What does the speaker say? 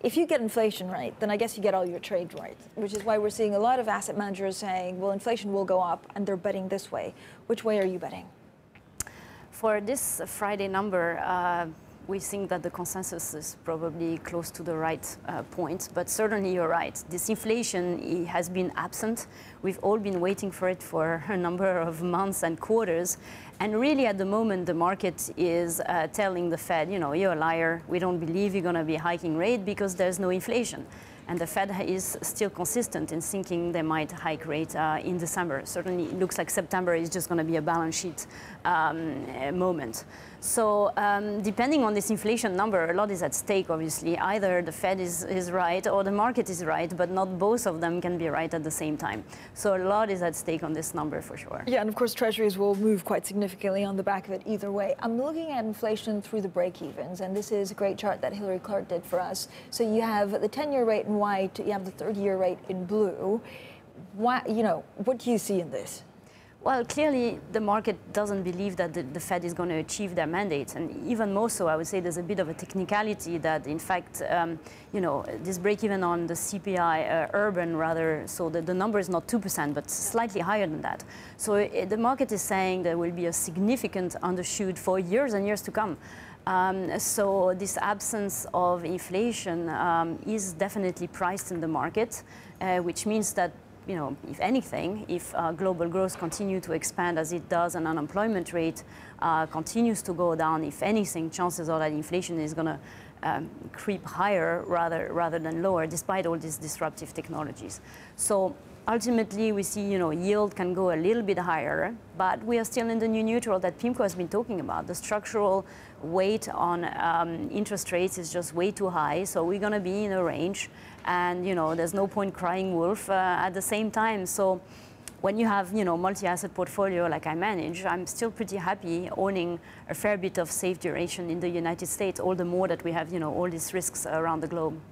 if you get inflation right, then I guess you get all your trade right, which is why we're seeing a lot of asset managers saying, well, inflation will go up, and they're betting this way. Which way are you betting? For this Friday number, we think that the consensus is probably close to the right point, but certainly you're right. This inflation has been absent. We've all been waiting for it for a number of months and quarters. And really at the moment, the market is telling the Fed, you know, you're a liar. We don't believe you're going to be hiking rate because there's no inflation. And the Fed is still consistent in thinking they might hike rate in December. Certainly it looks like September is just going to be a balance sheet moment. So depending on this inflation number, a lot is at stake, obviously. Either the Fed is right or the market is right, but not both of them can be right at the same time. So a lot is at stake on this number for sure. Yeah, and of course treasuries will move quite significantly on the back of it either way. I'm looking at inflation through the break-evens, and this is a great chart that Hillary Clark did for us. So you have the 10-year rate in white, you have the 30-year rate in blue. What do you see in this? Well, clearly the market doesn't believe that the Fed is going to achieve their mandate, and even more so, I would say there's a bit of a technicality that, in fact, this break-even on the CPI urban rather, so the number is not 2%, but slightly higher than that. So the market is saying there will be a significant undershoot for years and years to come. So this absence of inflation is definitely priced in the market, which means that, you know, if anything, if global growth continues to expand as it does and unemployment rate continues to go down, if anything, chances are that inflation is going to creep higher rather than lower, despite all these disruptive technologies. So ultimately, we see, you know, yield can go a little bit higher, but we are still in the new neutral that Pimco has been talking about. The structural weight on interest rates is just way too high, so we're going to be in a range. And, you know, there's no point crying wolf at the same time. So when you have, you know, multi-asset portfolio like I manage, I'm still pretty happy owning a fair bit of safe duration in the United States, all the more that we have, you know, all these risks around the globe.